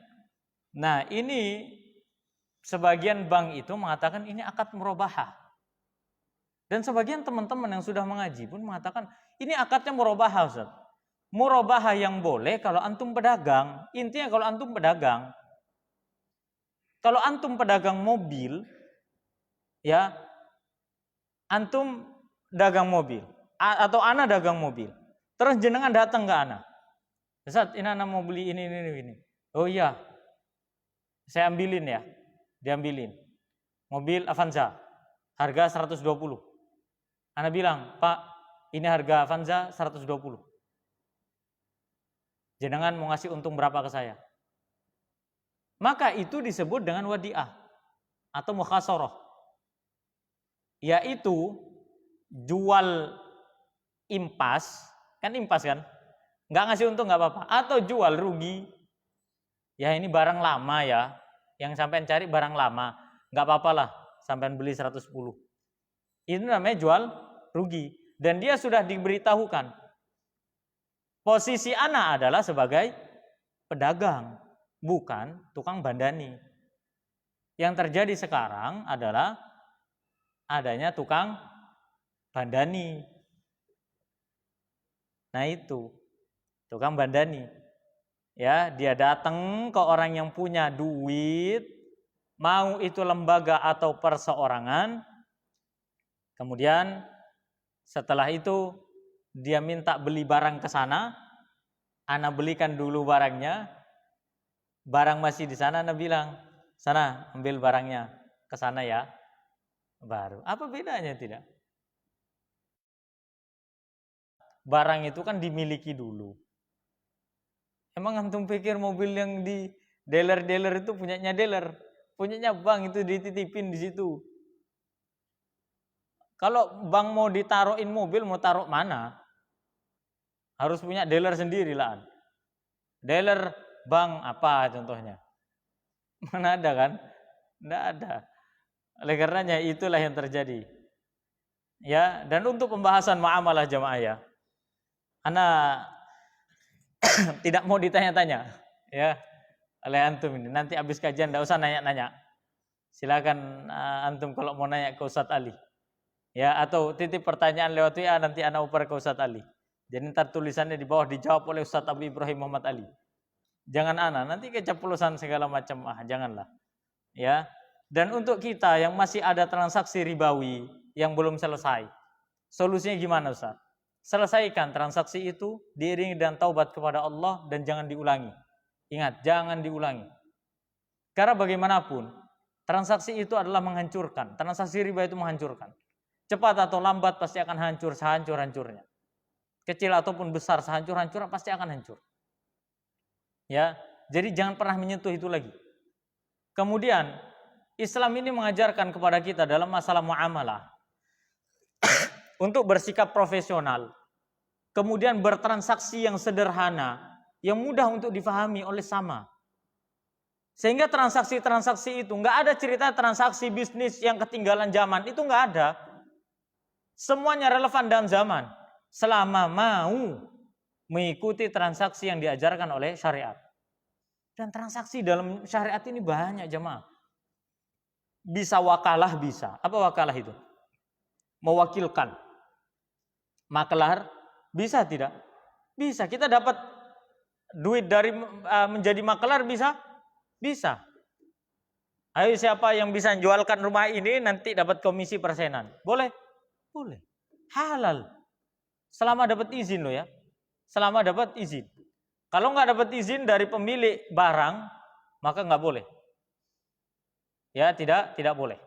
Nah, ini sebagian bank itu mengatakan ini akad murabahah. Dan sebagian teman-teman yang sudah mengaji pun mengatakan ini akadnya murabahah, Ustaz. Murabahah yang boleh kalau antum pedagang. Intinya kalau antum pedagang. Kalau antum pedagang mobil, ya, antum dagang mobil atau ana dagang mobil. Terus jenengan datang ke ana. Ustaz, ini ana mau beli ini. Oh iya. Saya ambilin ya. Diambilin. Mobil Avanza. Harga 120. Ana bilang, "Pak, ini harga Avanza 120. Jenengan mau ngasih untung berapa ke saya?" Maka itu disebut dengan wadi'ah atau mukhasarah. Yaitu jual impas, kan impas kan? Nggak ngasih untung nggak apa-apa. Atau jual rugi. Ya ini barang lama ya. Yang sampean cari barang lama. Nggak apa-apa lah sampean beli 110. Itu namanya jual rugi. Dan dia sudah diberitahukan. Posisi ana adalah sebagai pedagang, bukan tukang bandani. Yang terjadi sekarang adalah adanya tukang bandani. Nah itu, tukang bandani. Ya, dia datang ke orang yang punya duit, mau itu lembaga atau perseorangan. Kemudian setelah itu dia minta beli barang ke sana, ana belikan dulu barangnya. Barang masih di sana, ana bilang, "Sana ambil barangnya, ke sana ya." Baru. Apa bedanya tidak? Barang itu kan dimiliki dulu. Emang antum pikir mobil yang di dealer-dealer itu punyanya dealer? Punyanya bank, itu dititipin di situ. Kalau bank mau ditaruhin mobil, mau taruh mana? Harus punya dealer sendiri lah. Dealer bank apa contohnya? Mana ada kan? Tidak ada. Oleh karenanya itulah yang terjadi. Ya, dan untuk pembahasan muamalah jamaah ya, ana tidak mau ditanya-tanya, ya, oleh antum ini. Nanti habis kajian tidak usah nanya-nanya. Silakan antum kalau mau nanya ke Ustadz Ali, ya, atau titip pertanyaan lewat WA, nanti ana uper ke Ustadz Ali. Jadi ntar tulisannya di bawah dijawab oleh Ustadz Abi Ibrahim Muhammad Ali. Jangan ana nanti keceplosan segala macam, janganlah. Ya. Dan untuk kita yang masih ada transaksi ribawi yang belum selesai, solusinya gimana, Ustaz? Selesaikan transaksi itu diiringi dan taubat kepada Allah dan jangan diulangi. Ingat, jangan diulangi. Karena bagaimanapun, transaksi itu adalah menghancurkan. Transaksi riba itu menghancurkan. Cepat atau lambat pasti akan hancur sehancur-hancurnya. Kecil ataupun besar sehancur-hancurnya pasti akan hancur. Ya, jadi jangan pernah menyentuh itu lagi. Kemudian Islam ini mengajarkan kepada kita dalam masalah muamalah untuk bersikap profesional, kemudian bertransaksi yang sederhana, yang mudah untuk difahami oleh sama. Sehingga transaksi-transaksi itu nggak ada cerita transaksi bisnis yang ketinggalan zaman, itu nggak ada. Semuanya relevan dalam zaman, selama mau mengikuti transaksi yang diajarkan oleh syariat. Dan transaksi dalam syariat ini banyak jemaah. Bisa wakalah, bisa. Apa wakalah itu? Mewakilkan. Maklar, bisa tidak? Bisa. Kita dapat duit dari menjadi maklar, bisa? Bisa. Ayo siapa yang bisa jualkan rumah ini nanti dapat komisi persenan. Boleh? Boleh. Halal. Selama dapat izin loh ya. Selama dapat izin. Kalau nggak dapat izin dari pemilik barang, maka nggak boleh. Ya, tidak boleh.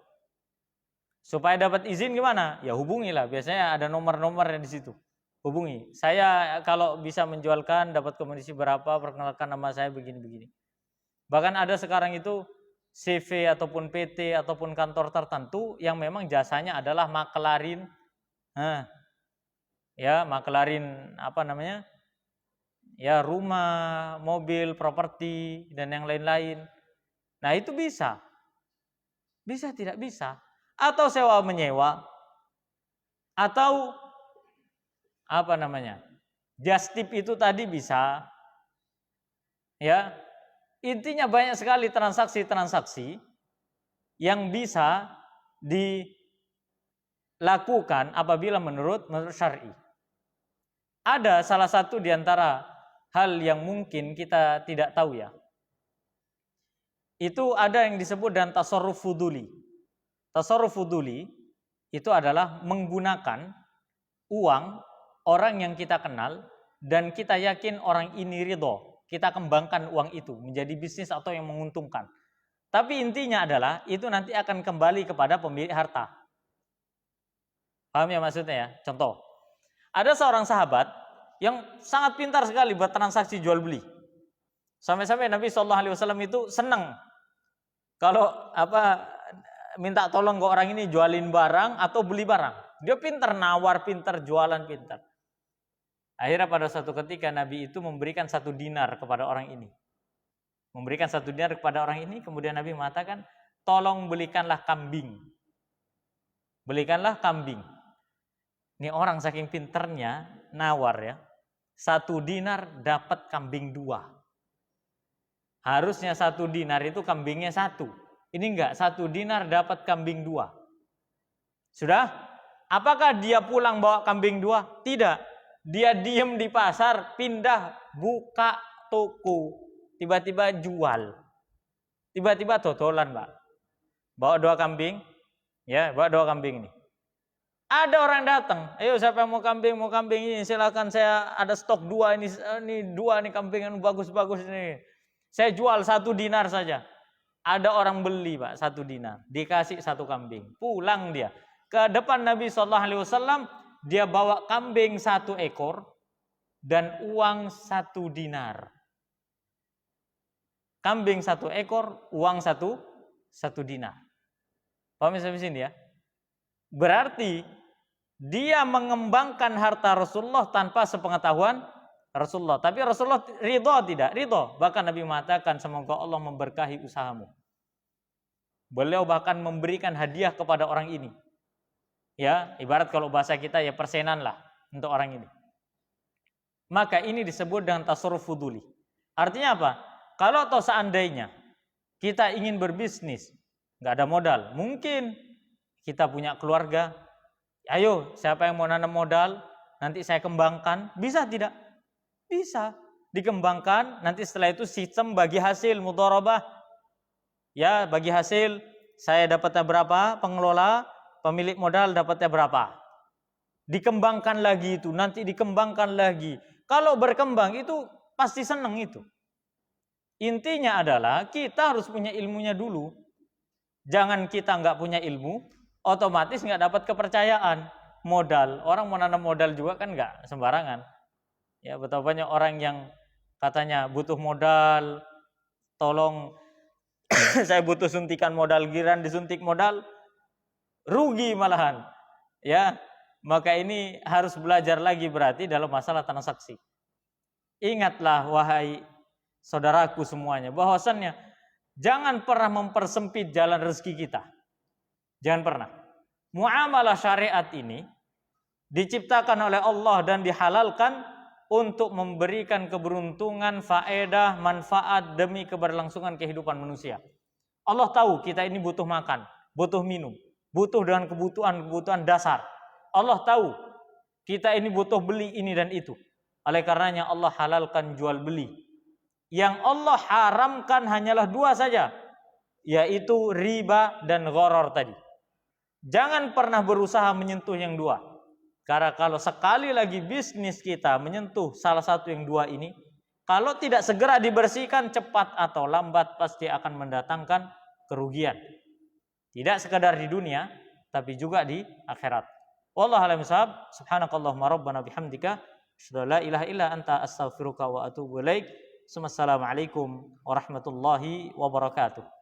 Supaya dapat izin gimana? Ya hubungilah. Biasanya ada nomor-nomornya di situ. hubungi. Saya kalau bisa menjualkan dapat komisi berapa, perkenalkan nama saya begini-begini. Bahkan ada sekarang itu CV ataupun PT ataupun kantor tertentu yang memang jasanya adalah makelarin, makelarin apa namanya, ya rumah, mobil, properti dan yang lain-lain. Nah itu bisa tidak bisa, atau sewa menyewa, atau apa namanya, just tip itu tadi bisa, ya. Intinya banyak sekali transaksi-transaksi yang bisa dilakukan apabila menurut syar'i. Ada salah satu di antara hal yang mungkin kita tidak tahu ya. Itu ada yang disebut dengan tasarruf fuduli. Tasarruf fuduli itu adalah menggunakan uang orang yang kita kenal dan kita yakin orang ini ridho. Kita kembangkan uang itu menjadi bisnis atau yang menguntungkan. Tapi intinya adalah itu nanti akan kembali kepada pemilik harta. Paham ya maksudnya ya? Contoh, ada seorang sahabat yang sangat pintar sekali bertransaksi jual beli. Sampai-sampai Nabi SAW itu senang kalau minta tolong ke orang ini jualin barang atau beli barang. Dia pintar nawar, pintar jualan, pintar. Akhirnya pada suatu ketika Nabi itu memberikan 1 dinar kepada orang ini. Memberikan 1 dinar kepada orang ini, kemudian Nabi mengatakan, tolong belikanlah kambing. Belikanlah kambing. Ini orang saking pinternya, nawar ya. 1 dinar dapat kambing 2. Harusnya 1 dinar itu kambingnya 1. Ini enggak, 1 dinar dapat kambing 2. Sudah? Apakah dia pulang bawa kambing 2? Tidak. Dia diem di pasar, pindah, buka toko, tiba-tiba jual. Tiba-tiba dodolan, Pak. Bawa 2 kambing, ya, bawa 2 kambing ini. Ada orang datang, ayo siapa yang mau kambing ini, silakan, saya ada stok 2 ini 2 nih kambing yang bagus-bagus ini. Saya jual 1 dinar saja. Ada orang beli, Pak, 1 dinar, dikasih 1 kambing. Pulang dia ke depan Nabi SAW. Dia bawa kambing 1 ekor dan uang 1 dinar. Kambing 1 ekor, uang 1 dinar. Paham sampai sini ya? Berarti dia mengembangkan harta Rasulullah tanpa sepengetahuan Rasulullah. Tapi Rasulullah ridho tidak? Ridho. Bahkan Nabi mengatakan, semoga Allah memberkahi usahamu. Beliau bahkan memberikan hadiah kepada orang ini. Ya, ibarat kalau bahasa kita ya persenan lah untuk orang ini. Maka ini disebut dengan tasarruf fuduli. Artinya apa? Kalau atau seandainya kita ingin berbisnis, nggak ada modal, mungkin kita punya keluarga, ayo siapa yang mau nanam modal, nanti saya kembangkan, bisa tidak? Bisa, dikembangkan, nanti setelah itu sistem bagi hasil, mudharabah, ya bagi hasil, saya dapatnya berapa, pengelola, pemilik modal dapatnya berapa. Dikembangkan lagi itu, nanti dikembangkan lagi. Kalau berkembang itu pasti senang itu. Intinya adalah kita harus punya ilmunya dulu. Jangan kita nggak punya ilmu, otomatis nggak dapat kepercayaan. Modal, orang mau nanam modal juga kan nggak sembarangan. Ya, betapa banyak orang yang katanya butuh modal, tolong saya butuh suntikan modal, giliran disuntik modal, rugi malahan. Ya, maka ini harus belajar lagi berarti dalam masalah transaksi. Ingatlah wahai saudaraku semuanya, bahwasannya jangan pernah mempersempit jalan rezeki kita. Jangan pernah. Muamalah syariat ini diciptakan oleh Allah dan dihalalkan untuk memberikan keberuntungan, faedah, manfaat demi keberlangsungan kehidupan manusia. Allah tahu kita ini butuh makan, butuh minum, butuh dengan kebutuhan dasar. Allah tahu kita ini butuh beli ini dan itu. Oleh karenanya Allah halalkan jual beli. Yang Allah haramkan hanyalah 2 saja, yaitu riba dan gharar tadi. Jangan pernah berusaha menyentuh yang 2. Karena kalau sekali lagi bisnis kita menyentuh salah satu yang 2 ini, kalau tidak segera dibersihkan, cepat atau lambat pasti akan mendatangkan kerugian. Tidak sekadar di dunia, tapi juga di akhirat. Wallahu a'lam bishawab. Subhanakallahumma rabbana bihamdika asyhadu an la ilaha illa anta astaghfiruka wa atubu ilaik. Wassalamualaikum warahmatullahi wabarakatuh.